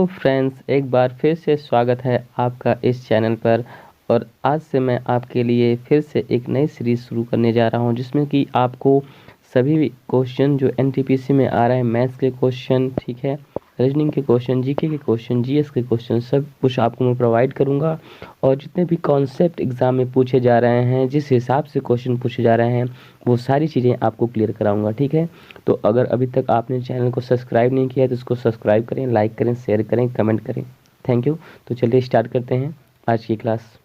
Hello friends, एक बार फिर से स्वागत है आपका इस चैनल पर। और आज से मैं आपके लिए फिर से एक नई सीरीज़ शुरू करने जा रहा हूं, जिसमें कि आपको सभी क्वेश्चन जो एनटीपीसी में आ रहे हैं, मैथ्स के क्वेश्चन, ठीक है, रीजनिंग के क्वेश्चन, जीके के क्वेश्चन, जीएस के क्वेश्चन, सब कुछ आपको मैं प्रोवाइड करूंगा। और जितने भी कॉन्सेप्ट एग्ज़ाम में पूछे जा रहे हैं, जिस हिसाब से क्वेश्चन पूछे जा रहे हैं, वो सारी चीज़ें आपको क्लियर कराऊंगा, ठीक है। तो अगर अभी तक आपने चैनल को सब्सक्राइब नहीं किया है तो इसको सब्सक्राइब करें, लाइक करें, शेयर करें, कमेंट करें। Thank you. तो चलिए स्टार्ट करते हैं आज की क्लास।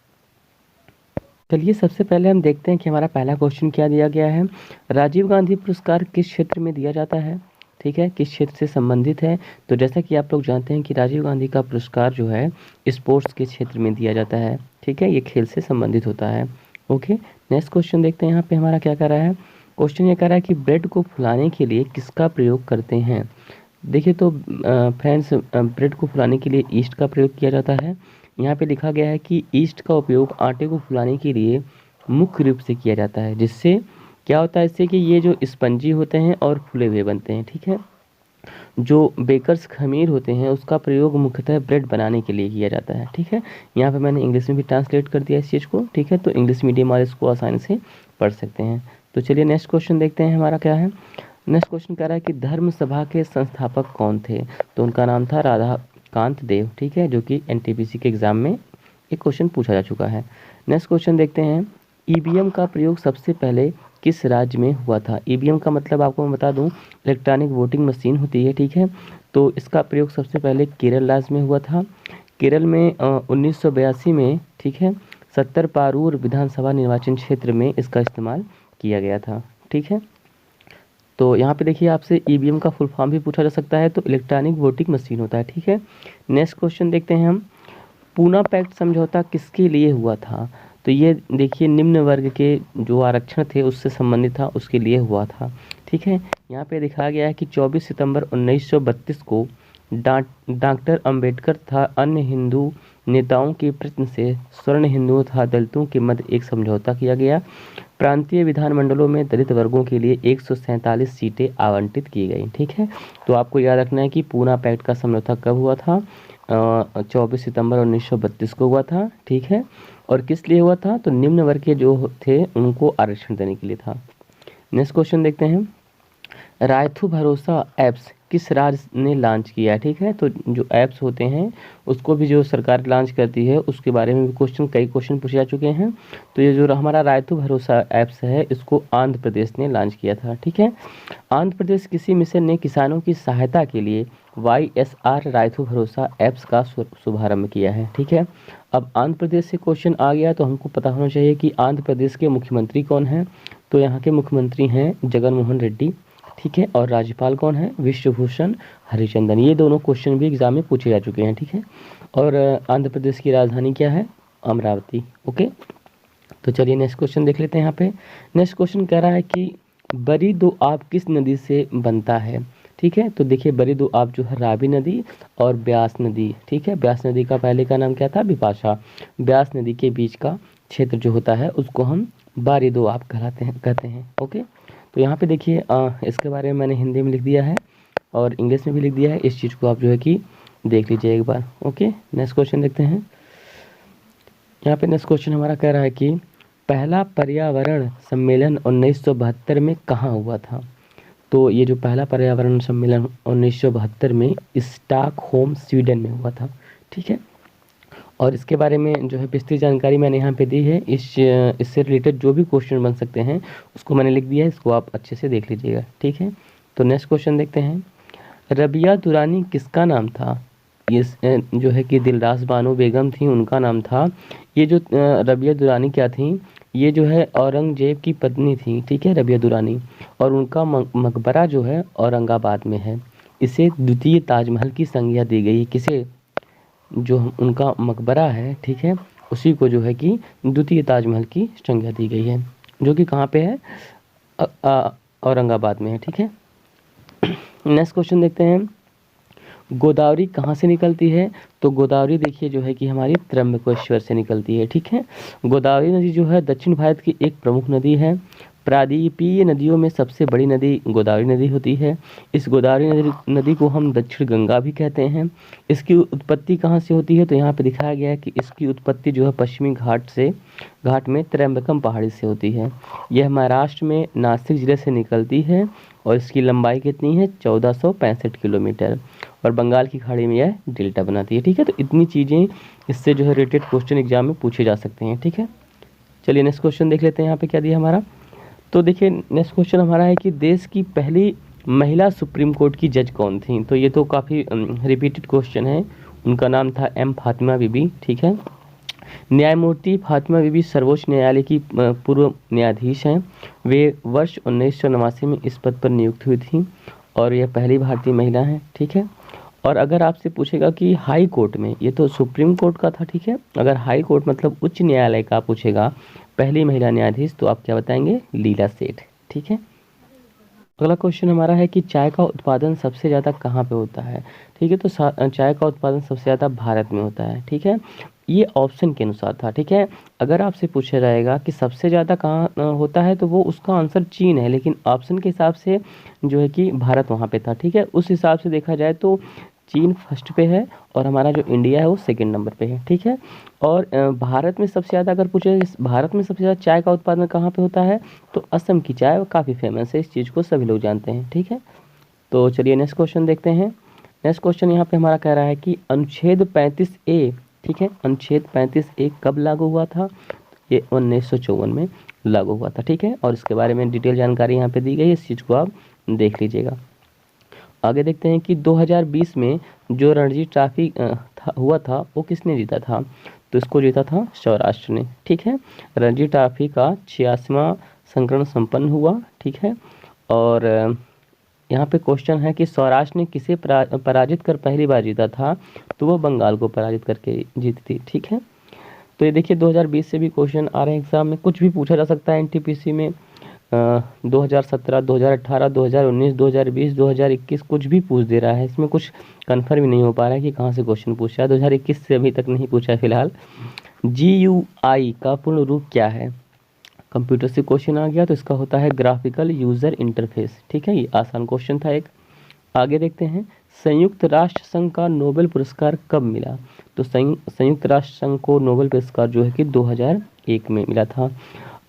चलिए सबसे पहले हम देखते हैं कि हमारा पहला क्वेश्चन क्या दिया गया है। राजीव गांधी पुरस्कार किस क्षेत्र में दिया जाता है, ठीक है, किस क्षेत्र से संबंधित है। तो जैसा कि आप लोग जानते हैं कि राजीव गांधी का पुरस्कार जो है स्पोर्ट्स के क्षेत्र में दिया जाता है, ठीक है, ये खेल से संबंधित होता है। ओके, नेक्स्ट क्वेश्चन देखते हैं यहाँ पे हमारा क्या कह रहा है। क्वेश्चन ये कह रहा है कि ब्रेड को फुलाने के लिए किसका प्रयोग करते हैं। देखिए तो फ्रेंड्स, ब्रेड को फुलाने के लिए ईस्ट का प्रयोग किया जाता है। यहाँ पे लिखा गया है कि ईस्ट का उपयोग आटे को फुलाने के लिए मुख्य रूप से किया जाता है, जिससे क्या होता है, इससे कि ये जो स्पंजी होते हैं और फूले हुए बनते हैं, ठीक है। जो बेकर्स खमीर होते हैं उसका प्रयोग मुख्यतः ब्रेड बनाने के लिए किया जाता है, ठीक है। यहाँ पे मैंने इंग्लिश में भी ट्रांसलेट कर दिया इस चीज़ को, ठीक है, तो इंग्लिश मीडियम वाले इसको आसानी से पढ़ सकते हैं। तो चलिए नेक्स्ट क्वेश्चन देखते हैं हमारा क्या है। नेक्स्ट क्वेश्चन कह रहा है कि धर्म सभा के संस्थापक कौन थे। तो उनका नाम था राधाकांत देव, ठीक है, जो कि एनटीपीसी के एग्जाम में एक क्वेश्चन पूछा जा चुका है। नेक्स्ट क्वेश्चन देखते हैं। ईवीएम का प्रयोग सबसे पहले किस राज्य में हुआ था। ईवीएम का मतलब आपको मैं बता दूं, इलेक्ट्रॉनिक वोटिंग मशीन होती है, ठीक है। तो इसका प्रयोग सबसे पहले केरल राज्य में हुआ था। केरल में 1982 में, ठीक है, 70 पारूर विधानसभा निर्वाचन क्षेत्र में इसका इस्तेमाल किया गया था, ठीक है। तो यहाँ पे देखिए आपसे ईवीएम का फुल फॉर्म भी पूछा जा सकता है, तो इलेक्ट्रॉनिक वोटिंग मशीन होता है, ठीक है। नेक्स्ट क्वेश्चन देखते हैं हम। पूना पैक्ट समझौता किसके लिए हुआ था। तो ये देखिए निम्न वर्ग के जो आरक्षण थे उससे संबंधित था, उसके लिए हुआ था, ठीक है। यहाँ पे दिखाया गया है कि 24 सितंबर 1932 को डॉक्टर अंबेडकर तथा अन्य हिंदू नेताओं के प्रयत्न से स्वर्ण हिंदुओं तथा दलितों के मध्य एक समझौता किया गया। प्रांतीय विधानमंडलों में दलित वर्गों के लिए 147 सीटें आवंटित की गई, ठीक है। तो आपको याद रखना है कि पूना पैक्ट का समझौता कब हुआ था, 24 सितंबर 1932 को हुआ था, ठीक है। और किस लिए हुआ था, तो निम्न वर्ग के जो थे उनको आरक्षण देने के लिए था। नेक्स्ट क्वेश्चन देखते हैं। रायथू भरोसा ऐप्स किस राज्य ने लॉन्च किया है, ठीक है। तो जो ऐप्स होते हैं उसको भी जो सरकार लॉन्च करती है उसके बारे में भी कई क्वेश्चन पूछे जा चुके हैं। तो ये जो हमारा रायथू भरोसा ऐप्स है इसको आंध्र प्रदेश ने लॉन्च किया था, ठीक है। आंध्र प्रदेश कृषि मिशन ने किसानों की सहायता के लिए YSR रायथू भरोसा ऐप्स का शुभारंभ किया है, ठीक है। अब आंध्र प्रदेश से क्वेश्चन आ गया तो हमको पता होना चाहिए कि आंध्र प्रदेश के मुख्यमंत्री कौन हैं। तो यहाँ के मुख्यमंत्री हैं जगन मोहन रेड्डी, ठीक है। और राज्यपाल कौन है, विश्वभूषण हरिचंदन। ये दोनों क्वेश्चन भी एग्जाम में पूछे जा चुके हैं, ठीक है। और आंध्र प्रदेश की राजधानी क्या है, अमरावती। ओके, तो चलिए नेक्स्ट क्वेश्चन देख लेते हैं। यहाँ पे नेक्स्ट क्वेश्चन कह रहा है कि बड़ी दो आप किस नदी से बनता है, ठीक है। तो देखिए बड़ी दो आप जो है रावी नदी और ब्यास नदी, ठीक है। ब्यास नदी का पहले का नाम क्या था, बिपाशा। ब्यास नदी के बीच का क्षेत्र जो होता है उसको हम बारी दो आप कहते हैं। ओके, तो यहाँ पे देखिए इसके बारे में मैंने हिंदी में लिख दिया है और इंग्लिश में भी लिख दिया है, इस चीज़ को आप जो है कि देख लीजिए एक बार। ओके, नेक्स्ट क्वेश्चन देखते हैं। यहाँ पे नेक्स्ट क्वेश्चन हमारा कह रहा है कि पहला पर्यावरण सम्मेलन 1972 में कहाँ हुआ था। तो ये जो पहला पर्यावरण सम्मेलन 1972 में स्टॉकहोम स्वीडन में हुआ था, ठीक है। और इसके बारे में जो है विस्तृत जानकारी मैंने यहाँ पे दी है। इससे रिलेटेड जो भी क्वेश्चन बन सकते हैं उसको मैंने लिख दिया है, इसको आप अच्छे से देख लीजिएगा, ठीक है। तो नेक्स्ट क्वेश्चन देखते हैं। रबिया दुरानी किसका नाम था। ये जो है कि दिलरास बानो बेगम थी, उनका नाम था। ये जो रबिया दुरानी क्या थी, ये जो है औरंगजेब की पत्नी थी, ठीक है, रबिया दुरानी। और उनका मकबरा जो है औरंगाबाद में है। इसे द्वितीय ताजमहल की संज्ञा दी गई। किसे, जो उनका मकबरा है, ठीक है, उसी को जो है कि द्वितीय ताजमहल की संज्ञा दी गई है, जो कि कहाँ पे है, औरंगाबाद में है, ठीक है। नेक्स्ट क्वेश्चन देखते हैं। गोदावरी कहाँ से निकलती है। तो गोदावरी देखिए जो है कि हमारी त्र्यंबकेश्वर से निकलती है, ठीक है। गोदावरी नदी जो है दक्षिण भारत की एक प्रमुख नदी है। प्रायद्वीपीय नदियों में सबसे बड़ी नदी गोदावरी नदी होती है। इस गोदावरी नदी को हम दक्षिण गंगा भी कहते हैं। इसकी उत्पत्ति कहाँ से होती है, तो यहाँ पे दिखाया गया है कि इसकी उत्पत्ति जो है पश्चिमी घाट में त्र्यंबकम पहाड़ी से होती है। यह महाराष्ट्र में नासिक जिले से निकलती है और इसकी लंबाई कितनी है, 1465 किलोमीटर, और बंगाल की खाड़ी में यह डेल्टा बनाती है। ठीक है, तो इतनी चीज़ें इससे जो है रिलेटेड क्वेश्चन एग्जाम में पूछे जा सकते हैं। ठीक है, चलिए नेक्स्ट क्वेश्चन देख लेते हैं यहाँ पे क्या दिया हमारा। तो देखिए नेक्स्ट क्वेश्चन हमारा है कि देश की पहली महिला सुप्रीम कोर्ट की जज कौन थी। तो ये तो काफ़ी रिपीटेड क्वेश्चन है। उनका नाम था एम फातिमा बीबी। ठीक है, न्यायमूर्ति फातिमा बीबी सर्वोच्च न्यायालय की पूर्व न्यायाधीश हैं। वे वर्ष 1989 में इस पद पर नियुक्त हुई थी और यह पहली भारतीय महिला हैं। ठीक है, और अगर आपसे पूछेगा कि हाई कोर्ट में, ये तो सुप्रीम कोर्ट का था। ठीक है, अगर हाई कोर्ट मतलब उच्च न्यायालय का पूछेगा पहली महिला न्यायाधीश, तो आप क्या बताएंगे, लीला सेठ। ठीक है, अगला क्वेश्चन हमारा है कि चाय का उत्पादन सबसे ज़्यादा कहाँ पे होता है। ठीक है, तो चाय का उत्पादन सबसे ज़्यादा भारत में होता है। ठीक है, ये ऑप्शन के अनुसार था। ठीक है, अगर आपसे पूछा जाएगा कि सबसे ज़्यादा कहाँ होता है, तो वो उसका आंसर चीन है, लेकिन ऑप्शन के हिसाब से जो है कि भारत वहाँ पे था। ठीक है, उस हिसाब से देखा जाए तो चीन फर्स्ट पे है और हमारा जो इंडिया है वो सेकंड नंबर पे है। ठीक है, और भारत में सबसे ज़्यादा अगर पूछे भारत में सबसे ज़्यादा चाय का उत्पादन कहाँ पे होता है, तो असम की चाय काफ़ी फेमस है, इस चीज़ को सभी लोग जानते हैं। ठीक है, तो चलिए नेक्स्ट क्वेश्चन देखते हैं। नेक्स्ट क्वेश्चन यहाँ पे हमारा कह रहा है कि अनुच्छेद 35A, ठीक है, अनुच्छेद 35A कब लागू हुआ था। ये 1954 में लागू हुआ था। ठीक है, और इसके बारे में डिटेल जानकारी यहाँ पे दी गई है, इस चीज़ को आप देख लीजिएगा। आगे देखते हैं कि 2020 में जो रणजी ट्रॉफी हुआ था वो किसने जीता था, तो इसको जीता था सौराष्ट्र ने। ठीक है, रणजी ट्रॉफी का 86वां संस्करण संपन्न हुआ। ठीक है, और यहाँ पे क्वेश्चन है कि सौराष्ट्र ने किसे पराजित कर पहली बार जीता था, तो वो बंगाल को पराजित करके जीती थी। ठीक है, तो ये देखिए 2020 से भी क्वेश्चन आ रहे हैं एग्जाम में, कुछ भी पूछा जा सकता है एनटीपीसी में। 2017, 2018, 2019, 2020, 2021 कुछ भी पूछ दे रहा है। इसमें कुछ कन्फर्म ही नहीं हो पा रहा है कि कहाँ से क्वेश्चन पूछा है। 2021 से अभी तक नहीं पूछा है फिलहाल। GUI का पूर्ण रूप क्या है, कंप्यूटर से क्वेश्चन आ गया, तो इसका होता है ग्राफिकल यूजर इंटरफेस। ठीक है, ये आसान क्वेश्चन था एक। आगे देखते हैं, संयुक्त राष्ट्र संघ का नोबेल पुरस्कार कब मिला, तो संयुक्त राष्ट्र संघ को नोबेल पुरस्कार जो है कि 2001 में मिला था।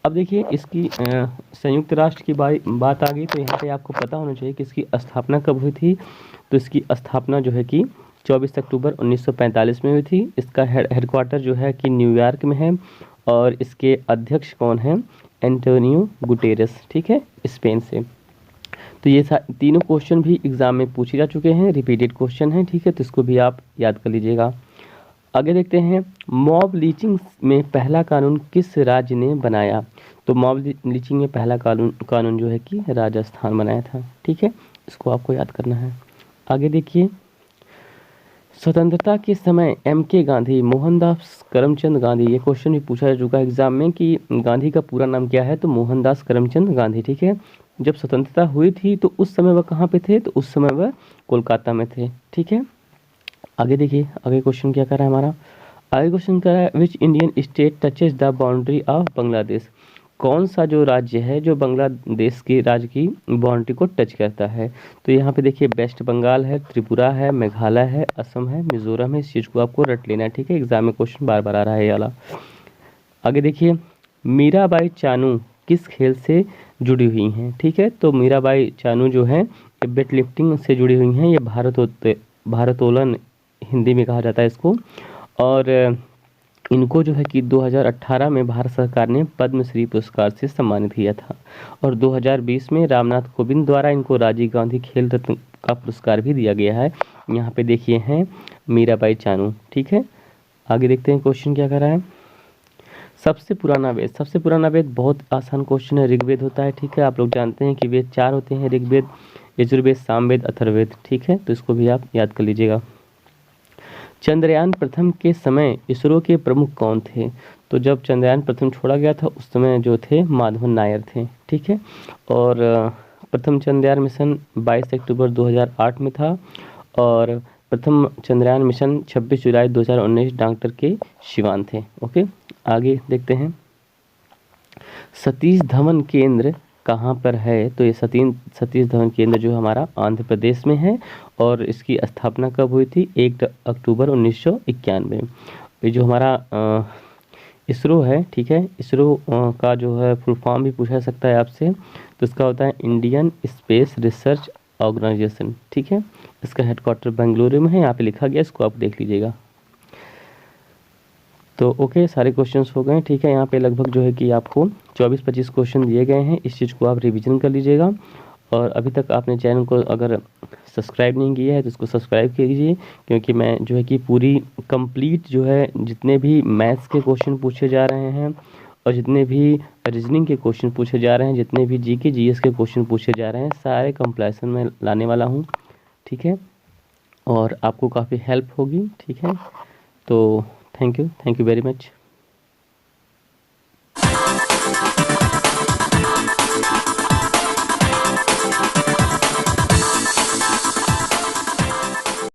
अब देखिए इसकी संयुक्त राष्ट्र की बात आ गई, तो यहाँ पे आपको पता होना चाहिए कि इसकी स्थापना कब हुई थी। तो इसकी स्थापना जो है कि 24 अक्टूबर 1945 में हुई थी। इसका हेडक्वार्टर जो है कि न्यूयॉर्क में है और इसके अध्यक्ष कौन हैं, एंटोनियो गुटेरेस। ठीक है, स्पेन से। तो ये तीनों क्वेश्चन भी एग्जाम में पूछे जा चुके हैं, रिपीटेड क्वेश्चन हैं। ठीक है, तो इसको भी आप याद कर लीजिएगा। आगे देखते हैं, मॉब लीचिंग में पहला कानून किस राज्य ने बनाया, तो मॉब लीचिंग में पहला कानून जो है कि राजस्थान बनाया था। ठीक है, इसको आपको याद करना है। आगे देखिए, स्वतंत्रता के समय MK गांधी, मोहनदास करमचंद गांधी, ये क्वेश्चन भी पूछा जा चुका है एग्जाम में कि गांधी का पूरा नाम क्या है, तो मोहनदास करमचंद गांधी। ठीक है, जब स्वतंत्रता हुई थी तो उस समय वह कहाँ पे थे, तो उस समय वह कोलकाता में थे। ठीक है, आगे देखिए आगे क्वेश्चन क्या कर रहा है हमारा। आगे क्वेश्चन कर रहा है, which Indian state touches the boundary of Bangladesh, कौन सा जो राज्य है जो बांग्लादेश के राज्य की बाउंड्री को टच करता है। तो यहाँ पे देखिए वेस्ट बंगाल है, त्रिपुरा है, मेघालय है, असम है, मिजोरम है। इस चीज़ को आपको रट लेना है। ठीक है, एग्जाम में क्वेश्चन बार बार आ रहा है ये वाला। आगे देखिए, मीराबाई चानू किस खेल से जुड़ी हुई हैं। ठीक है, तो मीराबाई चानू जो है ये वेट लिफ्टिंग से जुड़ी हुई हैं। ये भारोत्तोलन हिंदी में कहा जाता है इसको। और इनको जो है कि 2018 में भारत सरकार ने पद्मश्री पुरस्कार से सम्मानित किया था और 2020 में रामनाथ कोविंद द्वारा इनको राजीव गांधी खेल रत्न का पुरस्कार भी दिया गया है। यहाँ पे देखिए हैं मीराबाई चानू। ठीक है, आगे देखते हैं क्वेश्चन क्या कर रहा है। सबसे पुराना वेद बहुत आसान क्वेश्चन है, ऋग्वेद होता है। ठीक है, आप लोग जानते हैं कि वेद 4 होते हैं, ऋग्वेद, यजुर्वेद, सामवेद, अथर्ववेद। ठीक है, तो इसको भी आप याद कर लीजिएगा। चंद्रयान प्रथम के समय इसरो के प्रमुख कौन थे, तो जब चंद्रयान प्रथम छोड़ा गया था उस समय जो थे माधवन नायर थे। ठीक है, और प्रथम चंद्रयान मिशन 22 अक्टूबर 2008 में था और प्रथम चंद्रयान मिशन 26 जुलाई 2019 डॉक्टर के शिवान थे। ओके, आगे देखते हैं, सतीश धवन केंद्र कहाँ पर है, तो ये सतीश धवन केंद्र जो हमारा आंध्र प्रदेश में है। और इसकी स्थापना कब हुई थी? 1 अक्टूबर 1991। ये जो हमारा इसरो है, ठीक है, इसरो का जो है फुल फॉर्म भी पूछा सकता है आपसे, तो इसका होता है इंडियन स्पेस रिसर्च ऑर्गेनाइजेशन, ठीक है। इसका हेडक्वार्टर बेंगलुरु में है, यहाँ पे लिखा गया, इसको आप देख लीजिएगा। तो ओके, सारे क्वेश्चंस हो गए, ठीक है। यहाँ पे लगभग जो है कि आपको 24-25 क्वेश्चन दिए गए हैं, इस चीज़ को आप रिवीजन कर लीजिएगा। और अभी तक आपने चैनल को अगर सब्सक्राइब नहीं किया है तो इसको सब्सक्राइब कीजिए, क्योंकि मैं जो है कि पूरी कंप्लीट जो है जितने भी मैथ्स के क्वेश्चन पूछे जा रहे हैं और जितने भी रीजनिंग के क्वेश्चन पूछे जा रहे हैं, जितने भी जीके जीएस के क्वेश्चन पूछे जा रहे हैं, सारे कंप्लीशन में लाने वाला हूँ, ठीक है। और आपको काफ़ी हेल्प होगी, ठीक है। तो थैंक यू वेरी मच।